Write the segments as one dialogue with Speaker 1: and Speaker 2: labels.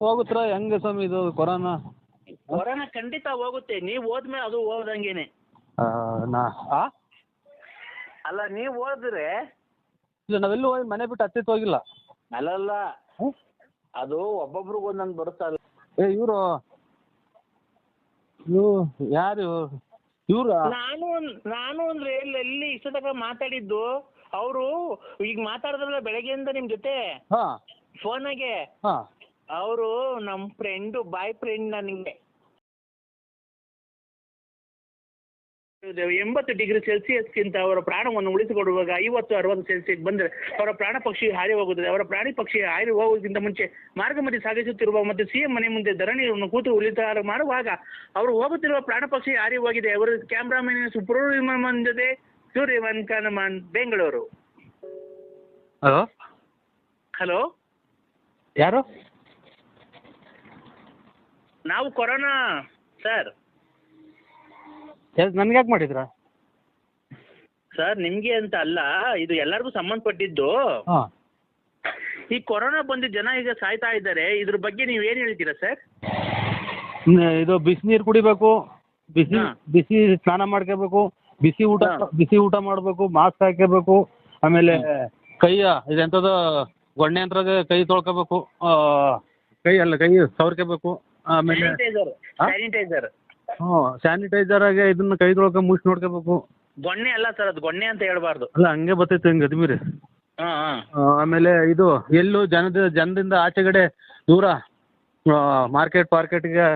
Speaker 1: ಹೋಗುತ್ತಾ ಹೆಂಗೆ ಸ್ವಾಮಿ ಇದು ಕೊರೋನಾ?
Speaker 2: ಕೊರೋನಾ ಖಂಡಿತ ಹೋಗುತ್ತೆ. ನೀವು ಹೋದ್ಮೇಲೆ ಅದು ಹೋದಂಗೇನೆ. ಅಲ್ಲ ನೀವು ಹೋದ್ರೆ
Speaker 1: ಇಲ್ಲ, ನಾವೆಲ್ಲೂ ಹೋಗಿ ಮನೆ ಬಿಟ್ಟು ಹತ್ತಿತ್ತು ಹೋಗಿಲ್ಲ.
Speaker 2: ಅಲ್ಲಲ್ಲ, ಅದು ಒಬ್ಬೊಬ್ರಿಗೆ ಒಂದೊಂದು ಬರುತ್ತಲ್ಲ.
Speaker 1: ಇವರು ಯಾರು ಇವ್ರ?
Speaker 2: ನಾನು ಅಂದ್ರೆ ಎಲ್ಲಿ ಇಷ್ಟ ತನಕ ಮಾತಾಡಿದ್ದು ಅವರು. ಈಗ ಮಾತಾಡಿದ್ರಲ್ಲ ಬೆಳಗ್ಗೆಯಿಂದ ನಿಮ್ ಜೊತೆ ಫೋನಾಗೆ. ಅವರು ನಮ್ಮ ಫ್ರೆಂಡು, ಬಾಯ್ ಫ್ರೆಂಡ್. ನನಗೆ 80 ಡಿಗ್ರಿ ಸೆಲ್ಸಿಯಸ್ಗಿಂತ ಅವರ ಪ್ರಾಣವನ್ನು ಉಳಿಸಿಕೊಡುವಾಗ 50-60 ಸೆಲ್ಸಿಯಸ್ ಬಂದರೆ ಅವರ ಪ್ರಾಣ ಪಕ್ಷಿ ಹಾರಿ ಹೋಗುತ್ತದೆ. ಅವರ ಪ್ರಾಣಿ ಪಕ್ಷಿ ಹಾರಿ ಹೋಗೋದಕ್ಕಿಂತ ಮುಂಚೆ ಮಾರ್ಗ ಮಧ್ಯೆ ಸಾಗಿಸುತ್ತಿರುವ ಮತ್ತು ಸಿಎಂ ಮನೆ ಮುಂದೆ ಧರಣಿಯನ್ನು ಕೂತು ಉಳಿತಾರ ಮಾಡುವಾಗ ಅವರು ಹೋಗುತ್ತಿರುವ ಪ್ರಾಣ ಪಕ್ಷಿ ಹಾರಿ ಹೋಗಿದೆ. ಅವರು ಕ್ಯಾಮ್ರಾಮನ್ ಸುಬ್ರಹ್ಮಣ್ಯನ್ ಜೊತೆ ಸೂರ್ಯಮನ್ ಕನಮನ್, ಬೆಂಗಳೂರು. ಹಲೋ,
Speaker 1: ಯಾರು?
Speaker 2: ನಾವು ಕೊರೋನಾ ಸರ್.
Speaker 1: ನನ್ಗೆ ಯಾಕೆ ಮಾಡಿದ್ರ
Speaker 2: ಸರ್? ನಿಮ್ಗೆ ಅಂತ ಅಲ್ಲ, ಇದು ಎಲ್ಲರಿಗೂ ಸಂಬಂಧಪಟ್ಟಿದ್ದು. ಈ ಕೊರೋನಾ ಬಂದು ಜನ ಈಗ ಸಾಯ್ತಾ ಇದ್ದಾರೆ. ಇದ್ರ ಬಗ್ಗೆ ನೀವು ಏನು ಹೇಳ್ತೀರಾ ಸರ್?
Speaker 1: ಇದು ಬಿಸಿ ನೀರು ಕುಡಿಬೇಕು, ಬಿಸಿ ಸ್ನಾನ ಮಾಡ್ಕೋಬೇಕು, ಬಿಸಿ ಊಟ ಮಾಡಬೇಕು, ಮಾಸ್ಕ್ ಹಾಕೋಬೇಕು, ಆಮೇಲೆ ಇದೆಂಥದ್ದು ಗೊಣ್ಣೆ ಯಂತ್ರಾಗ ಕೈ ತೊಳ್ಕೋಬೇಕು, ಕೈ ಸವರ್ಕೋಬೇಕು, ಆಮೇಲೆ
Speaker 2: ಸ್ಯಾನಿಟೈಸರ್.
Speaker 1: ಸ್ಯಾನಿಟೈಸರ್ ಆಗಿ ಇದನ್ನ ಕೈ ತೊಳ್ಕೊ ಮುಚ್ಚಿ ನೋಡ್ಕೋಬೇಕು.
Speaker 2: ಗೊಣ್ಣೆ ಅಲ್ಲ ಸರ್, ಅದು ಗೊಣ್ಣೆ ಅಂತ ಹೇಳ್ಬಾರ್ದು.
Speaker 1: ಅಲ್ಲ, ಹಂಗೆ ಬರ್ತೈತೆ ಹಿಂಗೆ ಅದ್ಮೀರಿ. ಆಮೇಲೆ ಇದು ಎಲ್ಲೂ ಜನದಿಂದ ಆಚೆಗಡೆ ದೂರ ಮಾರ್ಕೆಟ್ಗೆ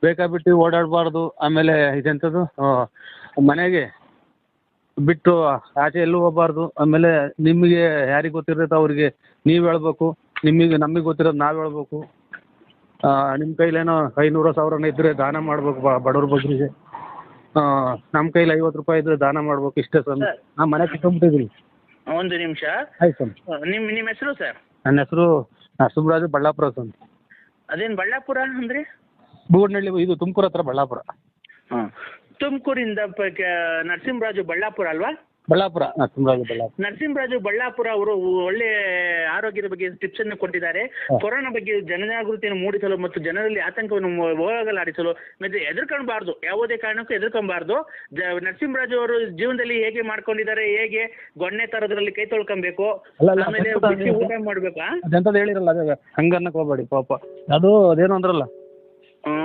Speaker 1: ಬೇಕಾಬಿಟ್ಟು ಓಡಾಡಬಾರ್ದು. ಆಮೇಲೆ ಇದೆಂಥದ್ದು ಮನೆಗೆ ಬಿಟ್ಟು ಆಚೆ ಎಲ್ಲೂ ಹೋಗಬಾರ್ದು. ಆಮೇಲೆ ನಿಮಗೆ ಯಾರಿಗೆ ಗೊತ್ತಿರುತ್ತೆ ಅವ್ರಿಗೆ ನೀವು ಹೇಳ್ಬೇಕು, ನಮಗೆ ಗೊತ್ತಿರೋದು ನಾವು ಹೇಳ್ಬೇಕು. ನಿಮ್ಮ ಕೈಲೇನೋ 500-1000 ಇದ್ದರೆ ದಾನ ಮಾಡ್ಬೇಕು ಬಡವ್ರ ಬಗ್ಗರಿಗೆ. ನಮ್ಮ ಕೈಲಿ 50 ರೂಪಾಯಿ ಇದ್ರೆ ದಾನ ಮಾಡ್ಬೇಕು. ಇಷ್ಟೇ ಸರ್. ನಾನು ಮನೆ ಕಿತ್ಕೊಂಡ್ಬಿಟ್ಟಿದ್ದೀನಿ.
Speaker 2: ಒಂದು ನಿಮಿಷ.
Speaker 1: ಆಯ್ತು ಸರ್.
Speaker 2: ನಿಮ್ಮ ಹೆಸರು ಸರ್?
Speaker 1: ನನ್ನ ಹೆಸರು ನರಸಿಂಹರಾಜು, ಬಳ್ಳಾಪುರ ಸರ್.
Speaker 2: ಅದೇನು ಬಳ್ಳಾಪುರ ಅಂದರೆ?
Speaker 1: ಬೂಡ್ನಳ್ಳಿ, ಇದು ತುಮಕೂರು ಹತ್ರ ಬಳ್ಳಾಪುರ.
Speaker 2: ತುಮಕೂರಿಂದ ನರಸಿಂಹರಾಜು ಬಳ್ಳಾಪುರ ಅಲ್ವಾ?
Speaker 1: ಬಳ್ಳಾಪುರ,
Speaker 2: ನರಸಿಂಹರಾಜು ಬಳ್ಳಾಪುರ ಅವರು ಒಳ್ಳೆ ಆರೋಗ್ಯದ ಬಗ್ಗೆ ಟಿಪ್ಸ್ ಅನ್ನು ಕೊಟ್ಟಿದ್ದಾರೆ. ಕೊರೋನಾ ಬಗ್ಗೆ ಜನಜಾಗೃತಿಯನ್ನು ಮೂಡಿಸಲು ಮತ್ತು ಜನರಲ್ಲಿ ಆತಂಕವನ್ನು ಹೋಗಲಾಡಿಸಲು ಮತ್ತೆ ಹೆದರ್ಕೊಳ್ಬಾರ್ದು, ಯಾವುದೇ ಕಾರಣಕ್ಕೂ ಹೆದರ್ಕೊಬಾರ್ದು. ನರಸಿಂಹರಾಜು ಅವರು ಜೀವನದಲ್ಲಿ ಹೇಗೆ ಮಾಡ್ಕೊಂಡಿದ್ದಾರೆ, ಹೇಗೆ ಗೊಣ್ಣೆ ತರೋದ್ರಲ್ಲಿ ಕೈ ತೊಳ್ಕೊಬೇಕು, ಆಮೇಲೆ ಊಟ ಮಾಡ್ಬೇಕಾ
Speaker 1: ಅದೆಂತದ್ದು ಹೇಳಿರಲ್ಲ, ಅದೇ ಹಂಗನ್ನಕ್ಕೆ ಹೋಗ್ಬೇಡಿ ಪಾಪ. ಅದು ಅದೇನು ಅಂದ್ರಲ್ಲ,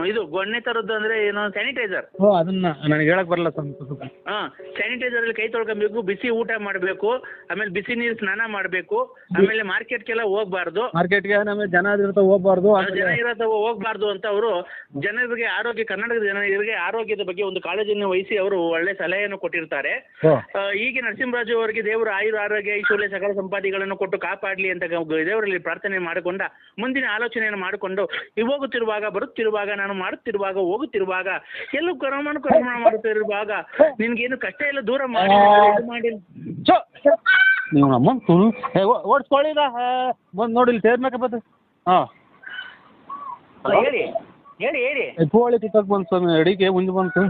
Speaker 2: ಇದು ಗೊಣ್ಣೆ ತರದ್ದು ಅಂದ್ರೆ ಏನೋ ಸ್ಯಾನಿಟೈಸರ್.
Speaker 1: ಅದನ್ನ ನನಗೆ ಹೇಳಕ್ ಬರಲ್ಲ ಸರ್.
Speaker 2: ಸ್ಯಾನಿಟೈಸರ್ ಅಲ್ಲಿ ಕೈ ತೊಳ್ಕೊಬೇಕು, ಬಿಸಿ ಊಟ ಮಾಡಬೇಕು, ಆಮೇಲೆ ಬಿಸಿ ನೀರು ಸ್ನಾನ ಮಾಡಬೇಕು, ಆಮೇಲೆ ಮಾರ್ಕೆಟ್ಗೆಲ್ಲ ಹೋಗ್ಬಾರ್ದು.
Speaker 1: ಮಾರ್ಕೆಟ್ಗೆ ಜನ ಇರ್ತಾವ
Speaker 2: ಹೋಗ್ಬಾರ್ದು ಅಂತ ಅವರು ಜನರಿಗೆ ಕರ್ನಾಟಕದ ಜನರಿಗೆ ಆರೋಗ್ಯದ ಬಗ್ಗೆ ಒಂದು ಕಾಳಜಿಯನ್ನು ವಹಿಸಿ ಅವರು ಒಳ್ಳೆ ಸಲಹೆಯನ್ನು ಕೊಟ್ಟಿರ್ತಾರೆ. ಹೀಗೆ ನರಸಿಂಹರಾಜು ಅವರಿಗೆ ದೇವರು ಆರೋಗ್ಯ ಐಶ್ವರ್ಯ ಸಕಲ ಸಂಪಾದಿಗಳನ್ನು ಕೊಟ್ಟು ಕಾಪಾಡಲಿ ಅಂತ ದೇವರಲ್ಲಿ ಪ್ರಾರ್ಥನೆ ಮಾಡಿಕೊಂಡ ಮುಂದಿನ ಆಲೋಚನೆಯನ್ನು ಮಾಡಿಕೊಂಡು ಹೋಗುತ್ತಿರುವಾಗ, ಬರುತ್ತಿರುವಾಗ, ನಾನು ಮಾಡುತ್ತಿರುವಾಗ, ಹೋಗುತ್ತಿರುವಾಗ, ಎಲ್ಲೂ ಕೊರೋನಾ ಮಾಡುತ್ತಿರುವಾಗ ನಿನ್ಗೇನು ಕಷ್ಟ ಇಲ್ಲ, ದೂರ ಮಾಡಿ
Speaker 1: ನೀವು ಓಡಿಸ್ಕೊಳ್ಳಿದ ಬಂದು ನೋಡಿ ಸೇರ್ಬೇಕ ಬದ್ದು.
Speaker 2: ಹೇಳಿ ಹೇಳಿ ಹೇಳಿ.
Speaker 1: ಕೋಳಿ ಕಿತ್ತಕ್ ಬಂತು ಸ್ವಾಮಿ, ಅಡಿಗೆ ಮುಂದೆ ಬಂತು.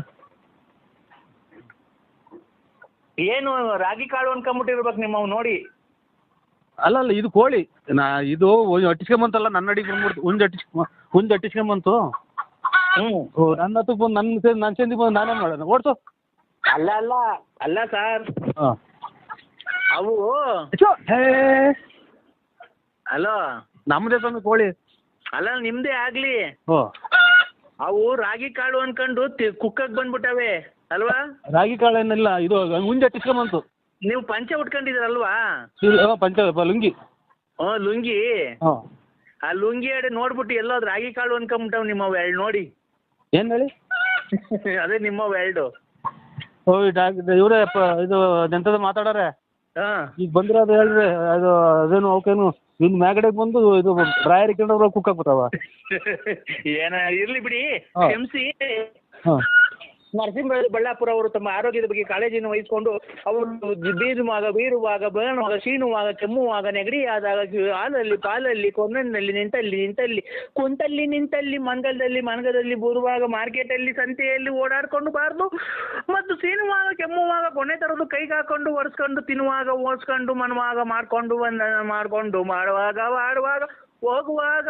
Speaker 2: ಏನು ರಾಗಿ ಕಾಳು ಅನ್ಕೊಂಬಿಟ್ಟಿರ್ಬೇಕು ನಿಮ್ಮವ್ ನೋಡಿ.
Speaker 1: ಅಲ್ಲ, ಇದು ಕೋಳಿ ಇದು ಅಟ್ಟಿಸ್ಕೊಂಬಂತಲ್ಲ, ನನ್ನ ಅಡಿಗೆ ಬಂದ್ಬಿಡ್ತು. ಹುಂಜ್ ಅಟ್ಟಿಸ್ಕೊಂಬಂತು. ನನ್ನ ಹತ್ತಕ್ಕೆ ಬಂದು ನನ್ನ ಚೆಂದಿ ಬಂದು ನಾನೇ ಮಾಡೋಣ. ಓಡಿಸು.
Speaker 2: ಅಲ್ಲ ಸರ್, ಅವು ಅಲೋ
Speaker 1: ನಮ್ಮದೇ ಸ್ವಾಮಿ ಕೋಳಿ.
Speaker 2: ಅಲ್ಲ, ನಿಮ್ದೇ ಆಗ್ಲಿ. ಅವು ರಾಗಿ ಕಾಳು ಅನ್ಕೊಂಡು ಕುಕ್ಕಕ್ ಬಂದ್ಬಿಟ್ಟವೆ ಅಲ್ವಾ?
Speaker 1: ರಾಗಿ ಕಾಳು ಏನಿಲ್ಲ, ಇದು ಹುಂಜ್ ಅಟ್ಟಿಸ್ಕೊಂಬಂತು.
Speaker 2: ನೀವು ಪಂಚೆ ಉಟ್ಕೊಂಡಿದ್ದೀರಲ್ವಾ?
Speaker 1: ಪಂಚೆ ಲುಂಗಿ.
Speaker 2: ಲುಂಗಿ. ಆ ಲುಂಗಿ ಅಡೆ ನೋಡ್ಬಿಟ್ಟು ಎಲ್ಲೋ ರಾಗಿ ಕಾಳು ಅನ್ಕೊಂಬಿಟ್ಟವ್ ನಿಮ್ಮವ್ ಎರಡು ನೋಡಿ.
Speaker 1: ಏನ್ ಹೇಳಿ?
Speaker 2: ಅದೇ ನಿಮ್ಮವ್ ಎರಡು.
Speaker 1: ಇವರೇ ಇದು ಎಂತದ ಮಾತಾಡಾರೆ. ಈಗ ಬಂದಿರೋದು ಹೇಳ್ರಿ. ಅದೇನು ಅವಕೇನು ಇನ್ನು ಮ್ಯಾಗಡೆಗೆ ಬಂದು ಇದು ಡ್ರಾಯರ್ ಇಟ್ಕೊಂಡ್ರೆ ಕುಕ್ ಹಾಕ್ಬಿಟ್ಟವ.
Speaker 2: ಏನ ಇರ್ಲಿ ಬಿಡಿ, ಕ್ಷಮಿಸಿ. ನರಸಿಂಹರಾಜು ಬಳ್ಳಾಪುರ ಅವರು ತಮ್ಮ ಆರೋಗ್ಯದ ಬಗ್ಗೆ ಕಾಳಜಿಯನ್ನು ವಹಿಸಿಕೊಂಡು ಅವರು ಬೀರುವಾಗ ಬೇಣುವಾಗ, ಶೀಣುವಾಗ, ಕೆಮ್ಮುವಾಗ, ನೆಗಡಿಯಾದಾಗ, ಹಾಲಲ್ಲಿ, ಪಾಲಲ್ಲಿ, ಕೊನ್ನಲ್ಲಿ, ನಿಂತಲ್ಲಿ, ಕುಂತಲ್ಲಿ, ನಿಂತಲ್ಲಿ, ಮನಗದಲ್ಲಿ ಬರುವಾಗ, ಮಾರ್ಕೆಟಲ್ಲಿ, ಸಂತೆಯಲ್ಲಿ ಓಡಾಡ್ಕೊಂಡು ಬಾರ್ದು, ಮತ್ತು ಸೀನುವಾಗ, ಕೆಮ್ಮುವಾಗ, ಕೊನೆ ತರೋದು ಕೈಗೆ ಹಾಕೊಂಡು ಒರೆಸ್ಕೊಂಡು, ತಿನ್ನುವಾಗ, ಓಡಿಸ್ಕೊಂಡು, ಮಾಡ್ಕೊಂಡು ಮಾಡುವಾಗ, ಹೋಗುವಾಗ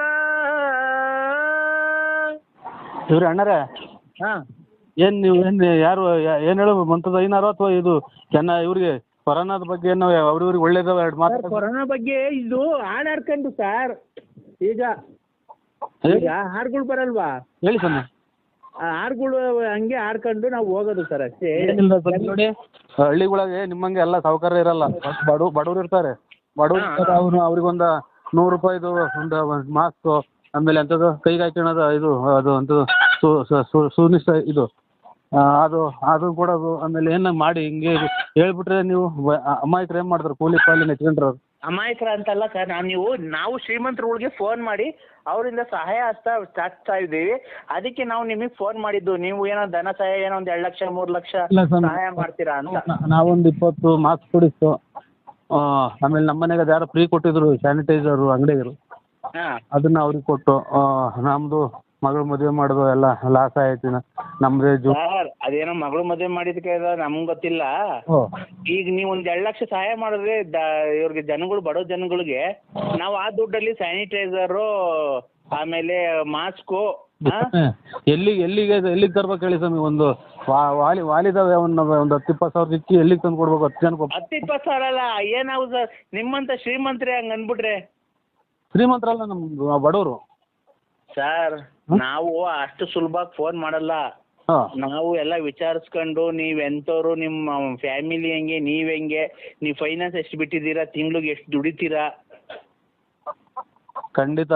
Speaker 1: ಇವ್ರಿ ಅಣ್ಣರೇ,
Speaker 2: ಹಾಂ
Speaker 1: ಏನು ನೀವು ಏನು ಯಾರು ಏನು ಹೇಳು ಮಂತದ ಐನಾರು ಅಥವಾ ಇದು ಇವ್ರಿಗೆ ಕೊರೋನಾದ ಬಗ್ಗೆ ಏನು ಅವ್ರಿಗೆ ಒಳ್ಳೇದು ಎರಡು ಮಾತು.
Speaker 2: ಕೊರೋನಾ ಬಗ್ಗೆ ಇದು ಹಾಡಾಡ್ಕೊಂಡು ಸರ್, ಈಗ ಹಾಡುಗಳು ಬರಲ್ವಾ,
Speaker 1: ಹೇಳಿ ಸ್ವಾಮಿ.
Speaker 2: ಹಾಡುಗಳು ಹಂಗೆ ಹಾಡ್ಕೊಂಡು ನಾವು ಹೋಗೋದು ಸರ್ ಅಷ್ಟೇ.
Speaker 1: ಏನಿಲ್ಲ ಸ್ವಾಮಿ, ನೋಡಿ ಹಳ್ಳಿಗಳಿಗೆ ನಿಮ್ಮಂಗೆ ಎಲ್ಲ ಸೌಕರ್ಯ ಇರಲ್ಲ, ಬಡವ್ರು ಇರ್ತಾರೆ. ಬಡವ್ರು ಅವ್ರಿಗೊಂದು 100 ರೂಪಾಯಿದು ಒಂದು ಮಾಸ್ಕು, ಆಮೇಲೆ ಅಂಥದ್ದು ಕೈಗೆ ಹಾಕ್ಕೊಳ್ಳೋದು ಇದು ಅದು ಅಂಥದ್ದು ಸುನಿಶ್ಚ ಇದು ಅದು ಕೊಡೋದು, ಆಮೇಲೆ ಏನ ಮಾಡಿ ಹಿಂಗೆ ಹೇಳ್ಬಿಟ್ರೆ ನೀವು ಅಮಾಯಕರು ಏನು ಮಾಡ್ತಾರೆ, ಕೂಲಿ ಪಾಲಿ ನೆಚ್ಕೊಂಡ್ರೆ
Speaker 2: ಅಮಾಯಕರ ಅಂತಲ್ಲ ಸರ್, ನಾವು ಶ್ರೀಮಂತರುಗಳಿಗೆ ಫೋನ್ ಮಾಡಿ ಅವರಿಂದ ಸಹಾಯ ಹಸ್ತ ಚಾಚ್ತಾ ಇದ್ದೀವಿ. ಅದಕ್ಕೆ ನಾವು ನಿಮಗೆ ಫೋನ್ ಮಾಡಿದ್ದು, ನೀವು ಏನೋ ಧನ ಸಹಾಯ ಏನೋ ಒಂದು 2 ಲಕ್ಷ 3 ಲಕ್ಷ ಸಹಾಯ ಮಾಡ್ತೀರಾ ಅಂತ.
Speaker 1: ನಾವೊಂದು 20 ಮಾಸ್ಕ್ ಕೊಡಿಸ್ತು. ಆಮೇಲೆ ನಮ್ಮ ಮನೆಗೆ ಅದು ಯಾರೋ ಫ್ರೀ ಕೊಟ್ಟಿದ್ರು ಸ್ಯಾನಿಟೈಸರು ಅಂಗಡಿಗರು, ಅದನ್ನ ಅವ್ರಿಗೆ ಕೊಟ್ಟು ನಮ್ಮದು ಮಗಳು ಮದುವೆ ಮಾಡೋದು ಎಲ್ಲ ಲಾಸ್ ಆಯ್ತು. ನಮ್ಮದೇ
Speaker 2: ಸರ್ ಅದೇನೋ ಮಗಳು ಮದುವೆ ಮಾಡಿದಕ್ಕೆ ನಮ್ಗೆ ಗೊತ್ತಿಲ್ಲ. ಈಗ ನೀವು ಒಂದು 2 ಲಕ್ಷ ಸಹಾಯ ಮಾಡಿದ್ರೆ ಇವ್ರಿಗೆ ಜನಗಳು, ಬಡವ ಜನಗಳಿಗೆ ನಾವು ಆ ದುಡ್ಡಲ್ಲಿ ಸ್ಯಾನಿಟೈಸರು ಆಮೇಲೆ ಮಾಸ್ಕು
Speaker 1: ಎಲ್ಲಿಗೆ ತರ್ಬೇಕು ಹೇಳಿ ಸ್ವಾಮಿ. ಒಂದು ವಾಲಿದಾವೆ ಒಂದು 10-20 ಸಾವಿರ ಸಿಕ್ಕಿ ಎಲ್ಲಿಗೆ ತಂದು ಕೊಡ್ಬೇಕು? 10 ಜನಕ್ಕೆ
Speaker 2: 10-20 ಸಾವಿರ ಅಲ್ಲ, ಏನಾಗುತ್ತೆ ಸರ್ ನಿಮ್ಮಂತ ಶ್ರೀಮಂತರೇ ಹಂಗೆ ಅಂದ್ಬಿಟ್ರೆ.
Speaker 1: ಶ್ರೀಮಂತರಲ್ಲ, ನಮ್ಮ ಬಡವರು
Speaker 2: ಸರ್. ನಾವು ಅಷ್ಟು ಸುಲಭವಾಗಿ ಫೋನ್ ಮಾಡಲ್ಲ. ನಾವು ಎಲ್ಲ ವಿಚಾರಿಸ್ಕೊಂಡು ನೀವೆಂಥವ್ರು, ನಿಮ್ಮ ಫ್ಯಾಮಿಲಿ ಹೆಂಗೆ, ನೀವು ಹೆಂಗೆ, ನೀವು ಫೈನಾನ್ಸ್ ಎಷ್ಟು ಬಿಟ್ಟಿದ್ದೀರಾ, ತಿಂಗ್ಳಿಗೆ ಎಷ್ಟು ದುಡಿತೀರಾ.
Speaker 1: ಖಂಡಿತ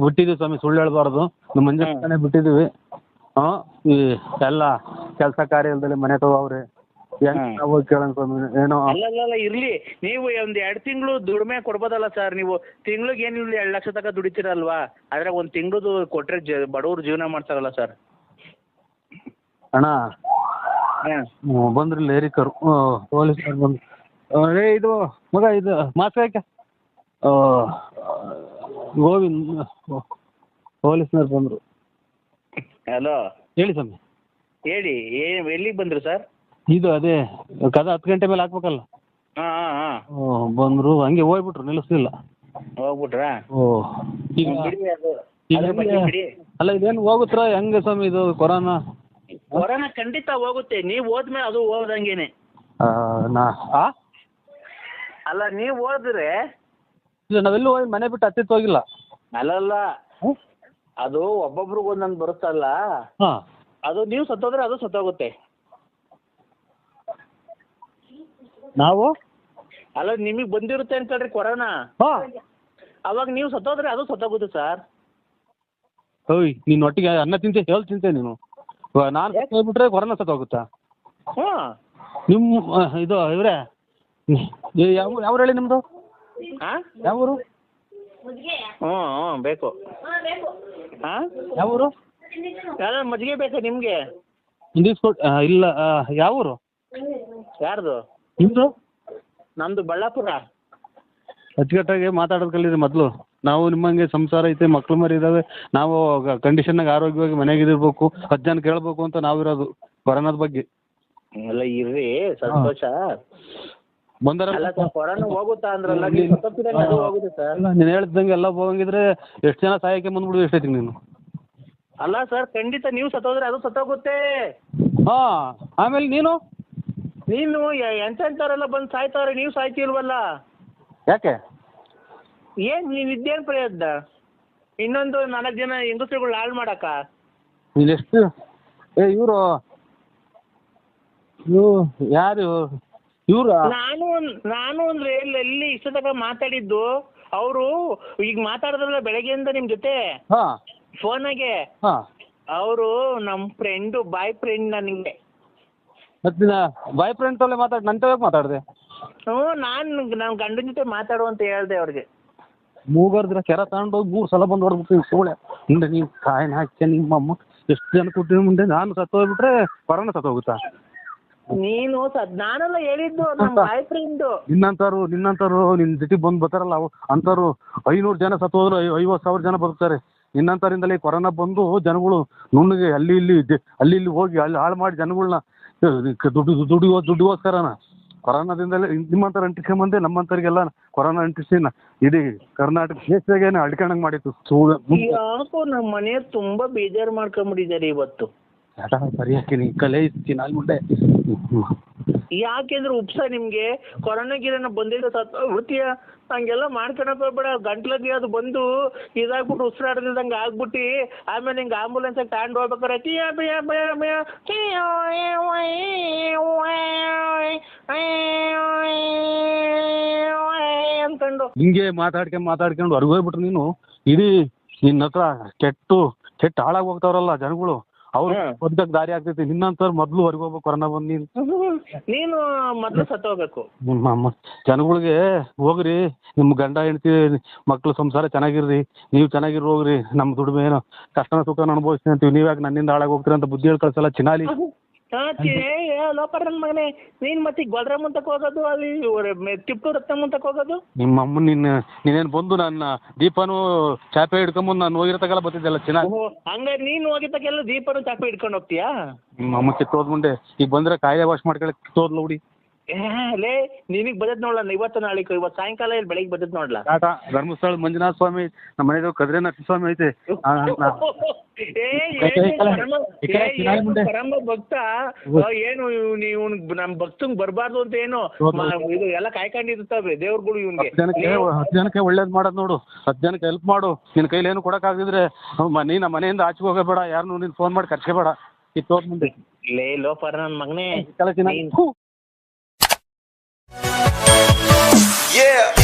Speaker 1: ಬಿಟ್ಟಿದ್ದೀವಿ ಸ್ವಾಮಿ, ಸುಳ್ಳು ಹೇಳ್ಬಾರ್ದು. ನಮ್ಮ ಮಂಜಾನೆ ಬಿಟ್ಟಿದ್ದೀವಿ. ಈ ಎಲ್ಲ ಕೆಲಸ ಕಾರ್ಯ ಇಲ್ದಲ್ಲಿ ಮನೆ ತಗೋವ್ರೆ, ಹೋಗಿ ಕೇಳೋಣ ಸ್ವಾಮಿ ಏನೋ.
Speaker 2: ಅಲ್ಲ ಇರ್ಲಿ, ನೀವು ಒಂದು 2 ತಿಂಗಳು ದುಡಿಮೆ ಕೊಡ್ಬೋದಲ್ಲ ಸರ್. ನೀವು ತಿಂಗ್ಳಿಗೆ ಏನಿಲ್ಲ 2 ಲಕ್ಷ ತನಕ ದುಡಿತೀರಲ್ವಾ, ಅದ್ರಾಗ ಒಂದು ತಿಂಗಳದು ಕೊಟ್ರೆ ಬಡವ್ರು ಜೀವನ ಮಾಡ್ತಾರಲ್ಲ ಸರ್.
Speaker 1: ಅಣ್ಣ ಬಂದ್ರಿಲ್ಲ ಏರಿಕರು ಪೊಲೀಸ್ನವ್ರು ಬಂದು, ಇದು ಮಗ ಇದು ಮಾಸ್ಕ್ ಯಾಕೆ ಗೋವಿಂದ್ ಪೊಲೀಸ್ನವ್ರು ಬಂದರು.
Speaker 2: ಹಲೋ
Speaker 1: ಹೇಳಿ ಸ್ವಾಮಿ.
Speaker 2: ಹೇಳಿ, ಎಲ್ಲಿಗೆ ಬಂದರು ಸರ್?
Speaker 1: ಇದು ಅದೇ ಕದ 10 ಗಂಟೆ ಮೇಲೆ ಹಾಕ್ಬೇಕಲ್ಲ. ಬಂದರು, ಹಂಗೆ ಹೋಗ್ಬಿಟ್ರು, ನಿಲ್ಲಿಸ್ಲಿಲ್ಲ.
Speaker 2: ಹೋಗ್ಬಿಟ್ರಾ?
Speaker 1: ಅಲ್ಲ ಇದೇನು ಹೋಗುತ್ತಾ ಹೆಂಗೆ ಸ್ವಾಮಿ ಇದು ಕೊರೋನಾ?
Speaker 2: ಕೊರೋನಾ ಖಂಡಿತ ಹೋಗುತ್ತೆ, ನೀವು ಹೋದ್ಮೇಲೆ ಅದು ಹೋದಂಗೇನೆ. ಅಲ್ಲ ನೀವು ಹೋದ್ರೆ
Speaker 1: ನಾವೆಲ್ಲೂ ಹೋಗಿ ಮನೆ ಬಿಟ್ಟು ಹತ್ತಿತ್ತು ಹೋಗಿಲ್ಲ.
Speaker 2: ಅಲ್ಲಲ್ಲ, ಅದು ಒಬ್ಬೊಬ್ರಿಗೆ ಒಂದೊಂದು ಬರುತ್ತಲ್ಲ, ಅದು ನೀವು ಸತ್ತೋದ್ರೆ ಅದು ಸತ್ತೋಗುತ್ತೆ.
Speaker 1: ನಾವು
Speaker 2: ಅಲ್ಲ ನಿಮಗೆ ಬಂದಿರುತ್ತೆ ಅಂತೇಳ್ರಿ ಕೊರೋನಾ, ಅವಾಗ ನೀವು ಸತ್ತೋದ್ರೆ ಅದು ಸತ್ತೋಗುತ್ತೆ ಸರ್.
Speaker 1: ಓಯ್ ನೀನು ಒಟ್ಟಿಗೆ ಅನ್ನ ತಿಂತೆ ತಿಂತೆ ನೀನು, ನಾನು ಸತ್ತೋಗ್ಬಿಟ್ರೆ ಕೊರೋನಾ ಸತ್ತೋಗುತ್ತಾ? ನಿಮ್ಮ ಇದು ಇವ್ರೆ ಯಾವ ಹೇಳಿ ನಿಮ್ಮದು? ಯಾವ ಊರು?
Speaker 2: ಬೇಕು.
Speaker 1: ಯಾವ ಊರು?
Speaker 2: ಯಾವ್ದಾದ್ರು ಮಜ್ಜಿಗೆ ಬೇಕಾ ನಿಮಗೆ?
Speaker 1: ಇಲ್ಲ, ಯಾವ ಊರು?
Speaker 2: ಯಾರ್ದು?
Speaker 1: ನಿಮ್ಮದು?
Speaker 2: ನಮ್ಮದು ಬಳ್ಳಾಪುರ.
Speaker 1: ಅಚ್ಚುಕಟ್ಟಾಗಿ ಮಾತಾಡೋದು ಕಲೀರಿ ಮೊದಲು. ನಾವು ನಿಮ್ಮಂಗೆ ಸಂಸಾರ ಐತೆ, ಮಕ್ಳು ಮರಿ ಇದ್ದಾವೆ, ನಾವು ಕಂಡೀಷನ್ನಾಗ ಆರೋಗ್ಯವಾಗಿ ಮನೆಯಾಗಿರ್ಬೇಕು, 10 ಜನ ಕೇಳಬೇಕು ಅಂತ ನಾವಿರೋದು ಕೊರೋನಾದ ಬಗ್ಗೆ.
Speaker 2: ಎಲ್ಲ ಇರ್ರಿ, ಸಂತೋಷ
Speaker 1: ಬಂದಾರ.
Speaker 2: ಕೊರೋನಾ ಹೋಗುತ್ತಾ ಅಂದ್ರಲ್ಲ, ಹೋಗುತ್ತೆ ಸರ್.
Speaker 1: ನೀನು ಹೇಳ್ದಂಗೆ ಎಲ್ಲ ಹೋಗಂಗಿದ್ರೆ ಎಷ್ಟು ಜನ ಸಹಾಯಕ್ಕೆ ಬಂದ್ಬಿಡು ಎಷ್ಟೈತಿ ನೀನು?
Speaker 2: ಅಲ್ಲ ಸರ್, ಖಂಡಿತ ನೀವು ಸತ್ತೋದ್ರೆ ಅದು ಸತ್ತೋಗುತ್ತೆ.
Speaker 1: ಆಮೇಲೆ ನೀನು
Speaker 2: ಎಂತೆಂಥವ್ರೆಲ್ಲ ಬಂದು ಸಾಯ್ತವ್ರೆ, ನೀವು ಸಾಯ್ತಿಲ್ವಲ್ಲ
Speaker 1: ಯಾಕೆ?
Speaker 2: ಏನು ನೀವು ಇದ್ದೇನು ಪ್ರಯತ್ನ? ಇನ್ನೊಂದು 4 ಜನ ಹೆಂಗಸ್ರುಗಳು ಹಾಳು ಮಾಡಕ್ಕ?
Speaker 1: ಎಷ್ಟು ಇವರು ಯಾರು ಇವ್ರು?
Speaker 2: ನಾನು ಅಂದ್ರೆ ಎಲ್ಲಿ ಇಷ್ಟ ತನಕ ಮಾತಾಡಿದ್ದು, ಅವರು ಈಗ ಮಾತಾಡಿದ್ರಲ್ಲ ಬೆಳಗ್ಗೆಯಿಂದ ನಿಮ್ಮ ಜೊತೆ ಫೋನಾಗೆ, ಅವರು ನಮ್ಮ ಫ್ರೆಂಡು, ಬಾಯ್ ಫ್ರೆಂಡ್ ನನಗೆ.
Speaker 1: ಮತ್ತೆ ಬಾಯ್ ಫ್ರೆಂಡ್ ತಲೆ ನಂತ ಮಾತಾಡಿದೆ.
Speaker 2: ನಾನು ಗಂಡನ ಜೊತೆ ಮಾತಾಡು ಅಂತ ಹೇಳ್ದೆ ಅವ್ರಿಗೆ.
Speaker 1: ಮೂಗರ್ದ್ರ ಕೆರ ತಗೊಂಡೋಗಿ 3 ಸಲ ಬಂದು ಹೊಡ್ಬಿಟ್ಟು ಸೋಳೆ ಮುಂದೆ ನೀವು ಕಾಯಿನ ಹಾಕಿ ನಿಮ್ಮಮ್ಮ ಎಷ್ಟು ಜನ ಕೊಟ್ಟಿನ ಮುಂದೆ ನಾನು ಸತ್ತೋಗ್ಬಿಟ್ರೆ ಕೊರೋನಾ ಸತ್ತೋಗುತ್ತಾ?
Speaker 2: ನಾನೆಲ್ಲ ಹೇಳಿದ್ದು ನಮ್ಮ ಬಾಯ್ ಫ್ರೆಂಡ್.
Speaker 1: ನಿನ್ನಂತವ್ರು ನಿನ್ನ ಜೊತೆಗೆ ಬಂದು ಬರ್ತಾರಲ್ಲ, ಅಂಥವ್ರು 500 ಜನ ಸತ್ತೋದ್ರು 50,000 ಜನ ಬದುಕ್ತಾರೆ. ನಿನ್ನಂತರಿಂದಲೇ ಕೊರೋನಾ ಬಂದು ಜನಗಳು ನುಣ್ಣಗೆ ಅಲ್ಲಿ ಇಲ್ಲಿ ಹೋಗಿ ಅಲ್ಲಿ ಹಾಳು ಮಾಡಿ ಜನಗಳನ್ನ ದುಡ್ಡುಗೋಸ್ಕರನ ಕೊರೋನಾದಿಂದಲೇ ನಿಮ್ಮಂಥವ್ರು ಅಂಟಿಸ್ಕೊಂಬಂದೆ ನಮ್ಮಂಥವ್ರಿಗೆಲ್ಲ ಕೊರೋನಾ ಅಂಟಿಸಿ ಇಡೀ ಕರ್ನಾಟಕ ದೇಶದಾಗೇನೆ ಅಡ್ಕೊಂಡಂಗೆ ಮಾಡಿತ್ತು.
Speaker 2: ಯಾಕೋ ನಮ್ಮ ಮನೆಯವ್ರು ತುಂಬಾ ಬೇಜಾರು ಮಾಡ್ಕೊಂಬಿಟ್ಟಿದ್ದಾರೆ ಇವತ್ತು.
Speaker 1: ಸರಿ ಹಾಕಿನಿ ಕಲೆ ಚಿನಾಲ್ ಮುಂಡೆ.
Speaker 2: ಯಾಕೆಂದ್ರೆ ಉಪ್ಸ ನಿಮ್ಗೆ ಕೊರೋನಾ ಗಿರೋನ ಬಂದಿದ್ದ ವೃತ್ತಿಯ ಹಂಗೆಲ್ಲ ಮಾಡ್ಕೊಳಕ್ ಹೋಗ್ಬೇಡ. ಗಂಟ್ಲಲ್ಲಿ ಅದು ಬಂದು ಇದಾಗ್ಬಿಟ್ಟು ಉಸಿರಾಡದಂಗೆ ಆಗ್ಬಿಟ್ಟು ಆಮೇಲೆ ಹಿಂಗೆ ಆಂಬುಲೆನ್ಸ್ ತಗೊಂಡು ಹೋಗ್ಬೇಕಾರೆ ಅನ್ಕೊಂಡು
Speaker 1: ಹಿಂಗೆ ಮಾತಾಡ್ಕೊಂಡು ಹೊರಗೆ ಹೋಗ್ಬಿಟ್ರು ನೀನು. ಇಡೀ ನಿನ್ನ ಹತ್ರ ಕೆಟ್ಟ ಹಾಳಾಗಿ ಹೋಗ್ತಾವ್ರಲ್ಲ ಜನಗಳು, ಅವ್ರು ಬದುಕಕ್ಕೆ ದಾರಿ ಆಗ್ತೈತಿ. ನಿನ್ನಂತವ್ರು ಮೊದ್ಲು ಹೊರಗೆ ಹೋಗ್ಬೇಕು ಕೊರೋನಾ ಬಂದು.
Speaker 2: ನೀನು ಮೊದಲು ಸತ್ತೋಗ್ಬೇಕು.
Speaker 1: ಜನಗಳಿಗೆ ಹೋಗ್ರಿ, ನಿಮ್ಮ ಗಂಡ ಹೆಂಡತಿ ಮಕ್ಳು ಸಂಸಾರ ಚೆನ್ನಾಗಿರ್ರಿ, ನೀವು ಚೆನ್ನಾಗಿರ್ ಹೋಗ್ರಿ, ನಮ್ಮ ದುಡಿಮೆ ಏನೋ ಕಷ್ಟನ ಸುಖನ ಅನುಭವಿಸ್ತೀನಿ ಅಂತೀವಿ, ನೀವ್ಯಾಕೆ ನನ್ನಿಂದ ಹಾಳಾಗಿ ಹೋಗ್ತೀರ ಅಂತ ಬುದ್ಧಿ ಹೇಳಿ ಕಳ್ಸಲ್ಲ ಚಿನಾಲಿ.
Speaker 2: ಲೋಪರ್ ನನ್ನ ಮಗನೇ, ನೀನ್ ಮತ್ತೆ ಗೊಲ್ರ ಮುಂತಕ್ ಹೋಗೋದು, ಅಲ್ಲಿ ಟಿಪ್ಪು ರತ್ನ ಮುಂತಕ್ ಹೋಗೋದು.
Speaker 1: ನಿಮ್ಮ ಅಮ್ಮ ನೀನೇನು ಬಂದು ನನ್ನ ದೀಪನು ಚಾಪೆ ಹಿಡ್ಕೊಂಬಂದು ನಾನು ಹೋಗಿರತಕ್ಕೆಲ್ಲ ಬರ್ತಿದ್ದೆಲ್ಲ ಚಿನಾಲಿ.
Speaker 2: ಹಂಗಾರೆ ನೀನು ಹೋಗಿದ್ದಕ್ಕೆಲ್ಲ ದೀಪನು ಚಾಪೆ ಹಿಡ್ಕೊಂಡು ಹೋಗ್ತೀಯಾ?
Speaker 1: ನಿಮ್ಮ ಅಮ್ಮ ಕಿತ್ತೋದ್ ಮುಂದೆ ಈಗ ಬಂದ್ರೆ ಕಾಯಿಲೆ ವಾಶ್ ಮಾಡ್ಕೊಳಕ್ ಕಿತ್ತೋದ್ಲ ಹುಡಿ.
Speaker 2: ಲೇ ನಿನಗ್ ಬದತ್ ನೋಡ್ಲ ಇವತ್ತು ನಾಳೆ ಇವತ್ತು ಸಾಯಂಕಾಲ ಇಲ್ಲಿ ಬೆಳಿಗ್ಗೆ ಬದತ್ ನೋಡ್ಲ.
Speaker 1: ಧರ್ಮಸ್ಥಳ ಮಂಜುನಾಥ ಸ್ವಾಮಿ ನಮ್ಮ ಮನೆಯದು ಕದ್ರಿ ನರಸಿಂಹ ಸ್ವಾಮಿ ಐತೆ.
Speaker 2: ಪರಮ ಭಕ್ತ ಏನು ನೀವು ನಮ್ ಭಕ್ತಂಗ್ ಬರ್ಬಾರ್ದು ಅಂತ ಏನು ಇದು ಎಲ್ಲ ಕಾಯ್ಕೊಂಡಿರ್ತಾವೆ ದೇವ್ರುಗಳು ಇವ್ನಿಗೆ.
Speaker 1: 10 ಜನಕ್ಕೆ ಒಳ್ಳೇದ್ ಮಾಡೋದ್ ನೋಡು, 10 ಜನಕ್ಕೆ ಹೆಲ್ಪ್ ಮಾಡು. ನಿನ್ ಕೈಲಿ ಏನು ಕೊಡಕ್ ಆಗಿದ್ರೆ ನೀ ನಮ್ಮ ಮನೆಯಿಂದ ಆಚೆ ಹೋಗಬೇಡ, ಯಾರನ್ನು ನೀನ್ ಫೋನ್ ಮಾಡಿ ಕರ್ಸ್ಕೋಬೇಡ. ಕಿತ್ತೋದ್ ಮುಂದೆ
Speaker 2: ಲೇ ಲೋಪರ್ ನನ್ ಮಗನೇ.
Speaker 1: Yeah.